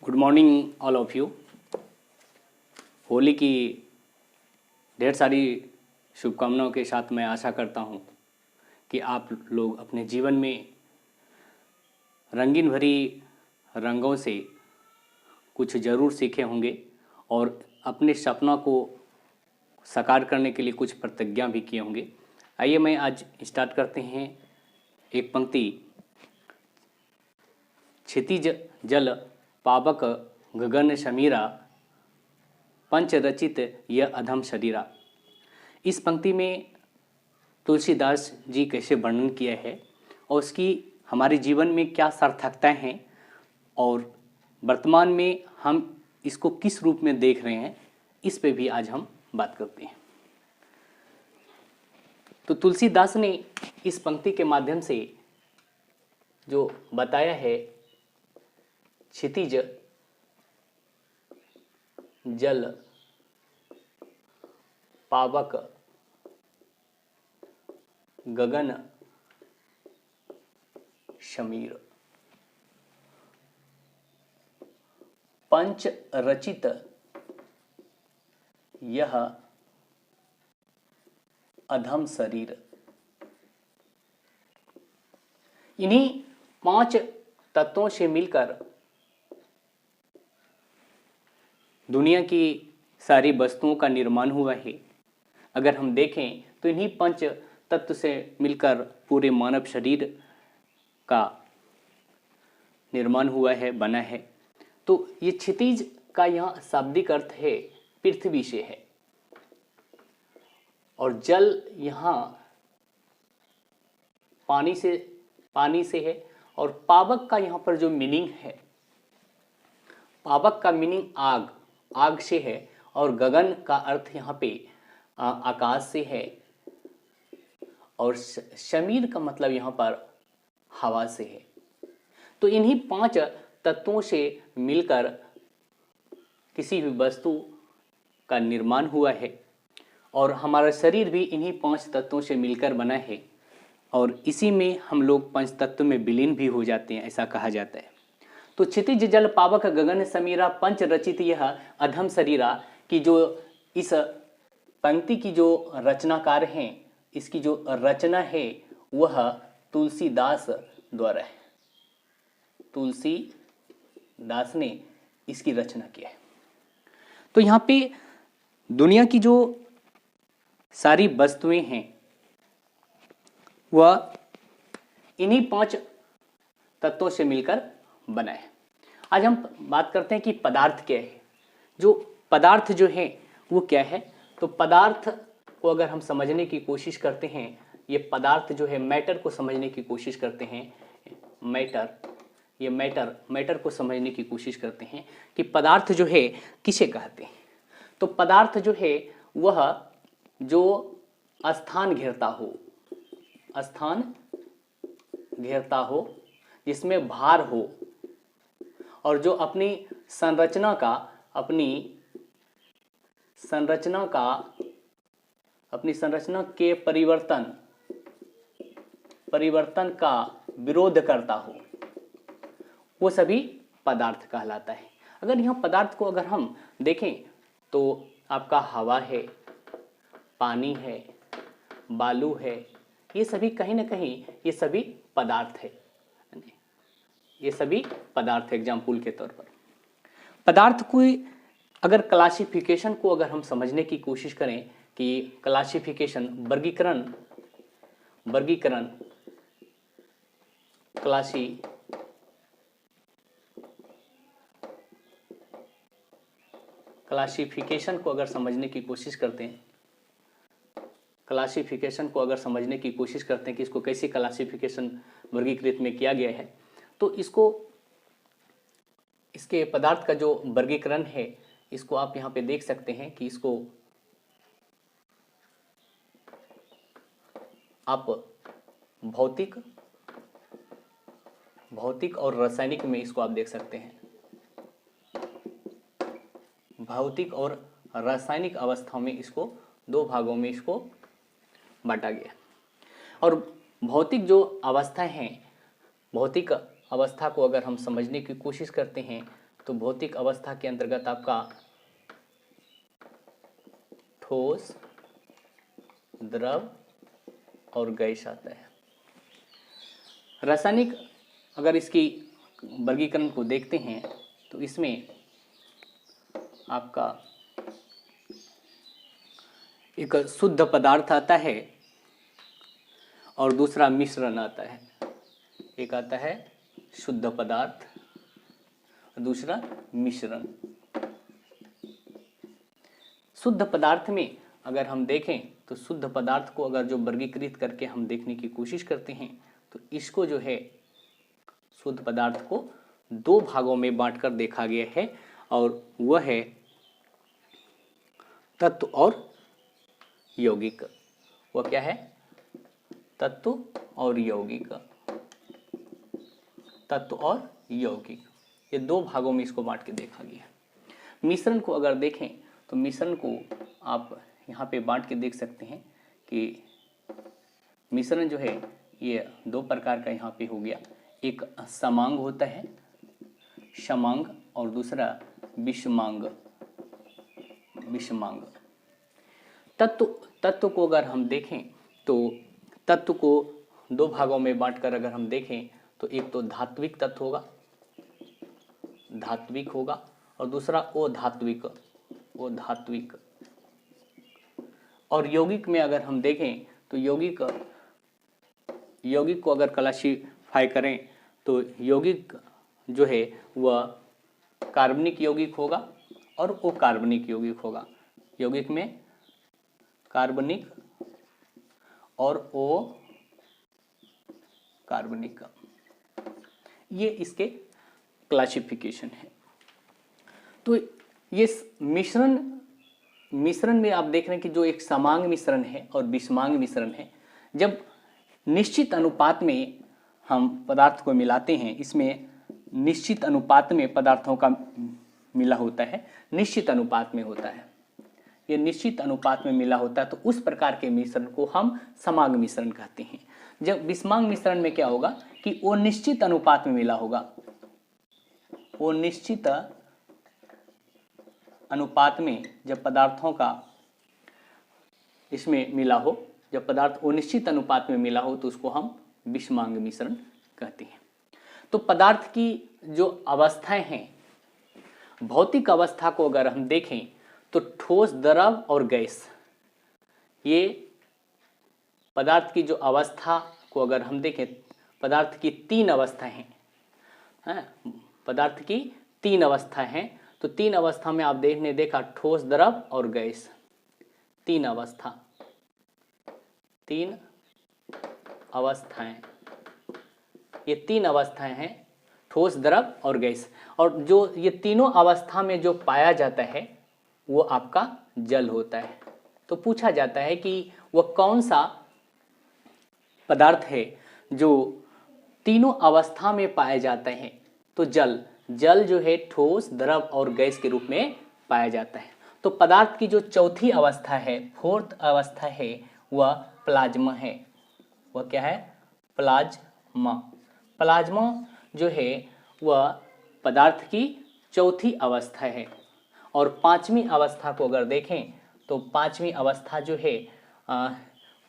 Good morning all of you. Holi की ढेर सारी शुभकामनाओं के साथ मैं आशा करता हूँ कि आप लोग अपने जीवन में रंगीन भरी रंगों से कुछ ज़रूर सीखे होंगे और अपने सपना को साकार करने के लिए कुछ प्रतिज्ञा भी किए होंगे। आइए मैं आज स्टार्ट करते हैं। एक पंक्ति, क्षितिज जल पावक गगन समीरा पंच रचित यह अधम शरीरा। इस पंक्ति में तुलसीदास जी कैसे वर्णन किया है और उसकी हमारे जीवन में क्या सार्थकताएं हैं और वर्तमान में हम इसको किस रूप में देख रहे हैं, इस पे भी आज हम बात करते हैं। तो तुलसीदास ने इस पंक्ति के माध्यम से जो बताया है, क्षितिज जल पावक गगन शमीर पंच रचित यह अधम शरीर। इन्हीं 5 तत्वों से मिलकर दुनिया की सारी वस्तुओं का निर्माण हुआ है। अगर हम देखें तो इन्हीं 5 तत्व से मिलकर पूरे मानव शरीर का निर्माण हुआ है, बना है। तो ये क्षितिज का यहाँ शाब्दिक अर्थ है पृथ्वी से है, और जल यहाँ पानी से है, और पावक का यहाँ पर जो मीनिंग है, पावक का मीनिंग आग से है, और गगन का अर्थ यहाँ पे आकाश से है, और शमीर का मतलब यहाँ पर हवा से है। तो इन्हीं 5 तत्वों से मिलकर किसी भी वस्तु का निर्माण हुआ है, और हमारा शरीर भी इन्हीं 5 तत्वों से मिलकर बना है, और इसी में हम लोग 5 तत्व में विलीन भी हो जाते हैं, ऐसा कहा जाता है। तो क्षितिज जल पावक गगन समीरा पंच रचित यह अधम शरीरा की जो इस पंक्ति की जो रचनाकार हैं, इसकी जो रचना है वह तुलसीदास द्वारा है। तुलसीदास ने इसकी रचना किया है। तो यहाँ पे दुनिया की जो सारी वस्तुएं हैं वह इन्हीं 5 तत्वों से मिलकर बना है। आज हम बात करते हैं कि पदार्थ क्या है। जो पदार्थ जो है वो क्या है। तो पदार्थ को अगर हम समझने की कोशिश करते हैं, ये पदार्थ जो है मैटर को समझने की कोशिश करते हैं, मैटर को समझने की कोशिश करते हैं कि पदार्थ जो है किसे कहते हैं। तो पदार्थ जो है वह जो स्थान घेरता हो, जिसमें भार हो, और जो अपनी संरचना के परिवर्तन का विरोध करता हो, वो सभी पदार्थ कहलाता है। अगर यहाँ पदार्थ को अगर हम देखें तो आपका हवा है, पानी है, बालू है, ये सभी कहीं ना कहीं ये सभी पदार्थ है। ये सभी पदार्थ एग्जाम्पल के तौर पर। पदार्थ को अगर क्लासिफिकेशन को अगर हम समझने की कोशिश करें कि क्लासिफिकेशन वर्गीकरण क्लासिफिकेशन को अगर समझने की कोशिश करते हैं, कि इसको कैसे क्लासिफिकेशन वर्गीकृत में किया गया है, तो इसके पदार्थ का जो वर्गीकरण है, इसको आप यहाँ पे देख सकते हैं कि इसको आप भौतिक और रासायनिक में इसको आप देख सकते हैं। भौतिक और रासायनिक अवस्था में इसको 2 भागों में इसको बांटा गया। और भौतिक जो अवस्था है, भौतिक अवस्था को अगर हम समझने की कोशिश करते हैं तो भौतिक अवस्था के अंतर्गत आपका ठोस, द्रव और गैस आता है। रासायनिक अगर इसकी वर्गीकरण को देखते हैं तो इसमें आपका एक शुद्ध पदार्थ आता है और दूसरा मिश्रण आता है। एक आता है शुद्ध पदार्थ, दूसरा मिश्रण। शुद्ध पदार्थ में अगर हम देखें तो शुद्ध पदार्थ को अगर जो वर्गीकृत करके हम देखने की कोशिश करते हैं तो इसको जो है शुद्ध पदार्थ को दो भागों में बांटकर देखा गया है, और वह है तत्व और यौगिक। वह क्या है? तत्व और यौगिक। तत्व और यौगिक, ये दो भागों में इसको बांट के देखा गया है। मिश्रण को अगर देखें तो मिश्रण को आप यहाँ पे बांट के देख सकते हैं कि मिश्रण जो है ये दो प्रकार का यहाँ पे हो गया। एक समांग होता है, समांग, और दूसरा विषमांग। विषमांग तत्व को अगर हम देखें तो तत्व को दो भागों में बांटकर अगर हम देखें तो एक तो धात्विक तत्व होगा, धात्विक होगा, और दूसरा अधात्विक, अधात्विक। और यौगिक में अगर हम देखें तो यौगिक को अगर क्लासिफाई करें तो यौगिक जो है वह कार्बनिक यौगिक होगा और अकार्बनिक यौगिक होगा। यौगिक में कार्बनिक और अकार्बनिक, ये इसके क्लासिफिकेशन है। तो ये मिश्रण में आप देख रहे हैं कि जो एक समांग मिश्रण है और विषमांग मिश्रण है, जब निश्चित अनुपात में हम पदार्थ को मिलाते हैं, इसमें निश्चित अनुपात में पदार्थों का मिला होता है, निश्चित अनुपात में होता है, ये निश्चित अनुपात में मिला होता है, तो उस प्रकार के मिश्रण को हम समांग मिश्रण कहते हैं। जब विषमांग मिश्रण में क्या होगा कि वो निश्चित अनुपात में मिला होगा, वो निश्चित अनुपात में जब पदार्थों का इसमें मिला हो, जब पदार्थ अनिश्चित अनुपात में मिला हो तो उसको हम विषमांग मिश्रण कहते हैं। तो पदार्थ की जो अवस्थाएं हैं, भौतिक अवस्था को अगर हम देखें तो ठोस, द्रव और गैस, ये पदार्थ की जो अवस्था को अगर हम देखें, पदार्थ की तीन अवस्थाएं हैं, पदार्थ की तीन अवस्था हैं। तो तीन अवस्था में आप देखा ठोस, द्रव और गैस, तीन अवस्था, तीन अवस्थाएं, ये तीन अवस्थाएं हैं, ठोस, द्रव और गैस। और जो ये तीनों अवस्था में जो पाया जाता है वो आपका जल होता है। तो पूछा जाता है कि वह कौन सा पदार्थ है जो तीनों अवस्था में पाए जाते हैं, तो जल जो है ठोस, द्रव और गैस के रूप में पाया जाता है। तो पदार्थ की जो चौथी अवस्था है, फोर्थ अवस्था है, वह प्लाज्मा है। वह क्या है? प्लाज्मा। प्लाज्मा जो है वह पदार्थ की चौथी अवस्था है। और पांचवी अवस्था को अगर देखें तो पांचवी अवस्था जो है,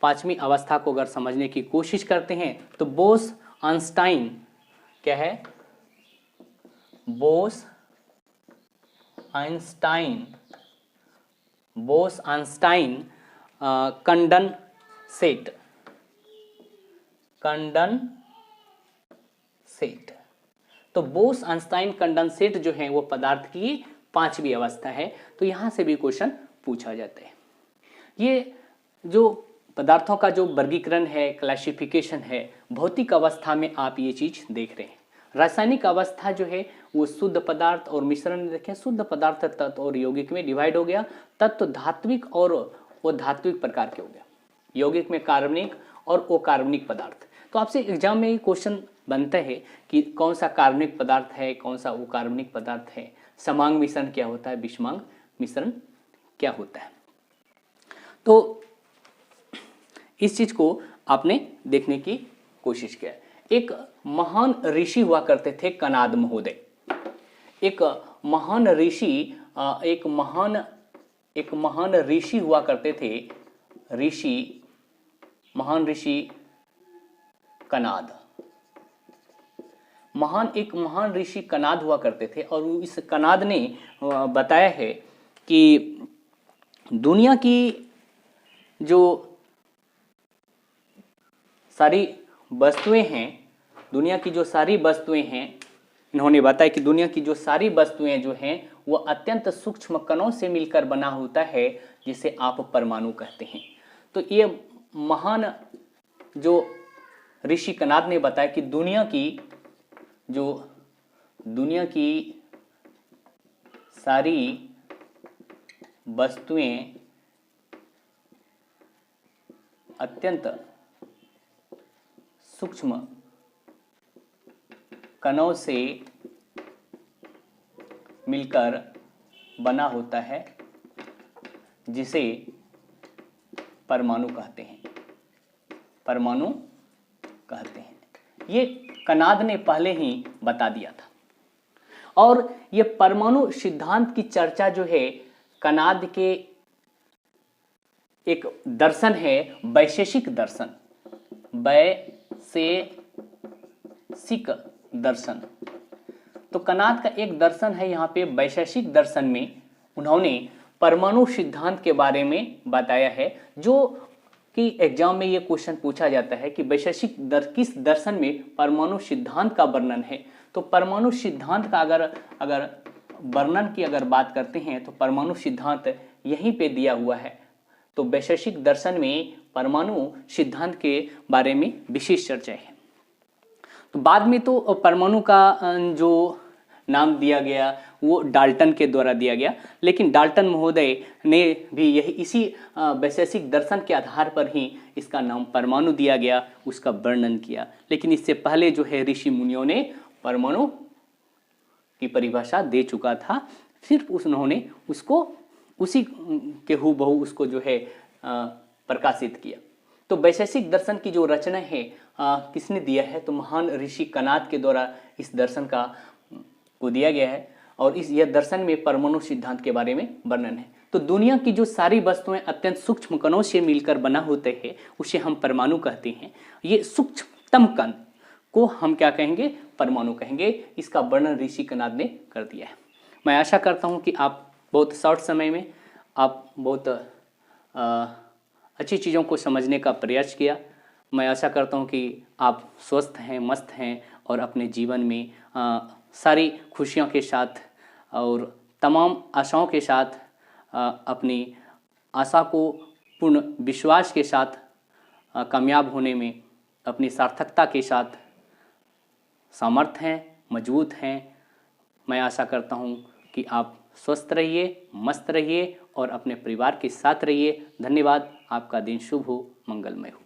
पांचवी अवस्था को अगर समझने की कोशिश करते हैं तो बोस-आइंस्टाइन क्या है? बोस-आइंस्टाइन कंडेंसेट। तो बोस-आइंस्टाइन कंडेंसेट जो है वो पदार्थ की पांचवी अवस्था है। तो यहां से भी क्वेश्चन पूछा जाता है। ये जो पदार्थों का जो वर्गीकरण है, क्लासिफिकेशन है, भौतिक अवस्था में आप ये चीज देख रहे हैं। रासायनिक अवस्था जो है वो शुद्ध पदार्थ और मिश्रण देखें, शुद्ध पदार्थ तत्व और यौगिक में डिवाइड हो गया। तत्व धात्विक और अधात्विक प्रकार के हो गया, यौगिक में कार्बनिक और अकार्बनिक पदार्थ। तो आपसे एग्जाम में क्वेश्चन बनता है कि कौन सा कार्बनिक पदार्थ है, कौन सा अकार्बनिक पदार्थ है, समांग मिश्रण क्या होता है, विषमांग मिश्रण क्या होता है। तो इस चीज को आपने देखने की कोशिश किया। एक महान ऋषि हुआ करते थे कनाद महोदय। एक महान ऋषि एक महान ऋषि हुआ करते थे, महान ऋषि कनाद। एक महान ऋषि कनाद हुआ करते थे और इस कनाद ने बताया है कि दुनिया की जो सारी वस्तुएं हैं, इन्होंने बताया कि दुनिया की जो सारी वस्तुएं जो हैं वो अत्यंत सूक्ष्म कणों से मिलकर बना होता है, जिसे आप परमाणु कहते हैं। तो ये महान जो ऋषि कनाद ने बताया कि दुनिया की सारी वस्तुएं अत्यंत सूक्ष्म कणों से मिलकर बना होता है, जिसे परमाणु कहते हैं। ये कनाद ने पहले ही बता दिया था। और ये परमाणु सिद्धांत की चर्चा जो है, कनाद के एक दर्शन है वैशेषिक दर्शन। तो कनाद का एक दर्शन है यहाँ पे वैशेषिक दर्शन में उन्होंने परमाणु सिद्धांत के बारे में बताया है, जो कि एग्जाम में ये क्वेश्चन पूछा जाता है कि वैशेषिक किस दर्शन में परमाणु सिद्धांत का वर्णन है। तो परमाणु सिद्धांत का अगर वर्णन की अगर बात करते हैं तो परमाणु सिद्धांत यहीं पे दिया हुआ है। तो वैशेषिक दर्शन में परमाणु सिद्धांत के बारे में विशेष चर्चा है। तो बाद में तो परमाणु का जो नाम दिया गया वो डाल्टन के द्वारा दिया गया, लेकिन डाल्टन महोदय ने भी इसी वैशेषिक दर्शन के आधार पर ही इसका नाम परमाणु दिया गया, उसका वर्णन किया। लेकिन इससे पहले जो है ऋषि मुनियों ने परमाणु की परिभाषा दे चुका था, सिर्फ उन्होंने उसको उसी के हूबहू उसको जो है प्रकाशित किया। तो वैशेषिक दर्शन की जो रचना है किसने दिया है, तो महान ऋषि कनाद के द्वारा इस दर्शन को दिया गया है। और यह दर्शन में परमाणु सिद्धांत के बारे में वर्णन है। तो दुनिया की जो सारी वस्तुएं अत्यंत सूक्ष्म कणों से मिलकर बना होते हैं, उसे हम परमाणु कहते हैं। ये सूक्ष्मतम कण को हम क्या कहेंगे, परमाणु कहेंगे। इसका वर्णन ऋषि कनाद ने कर दिया है। मैं आशा करता हूँ कि आप बहुत शॉर्ट समय में आप बहुत अच्छी चीज़ों को समझने का प्रयास किया। मैं आशा करता हूँ कि आप स्वस्थ हैं, मस्त हैं और अपने जीवन में सारी खुशियों के साथ और तमाम आशाओं के साथ अपनी आशा को पूर्ण विश्वास के साथ कामयाब होने में अपनी सार्थकता के साथ समर्थ हैं, मजबूत हैं। मैं आशा करता हूँ कि आप स्वस्थ रहिए, मस्त रहिए और अपने परिवार के साथ रहिए। धन्यवाद। आपका दिन शुभ हो, मंगलमय हो।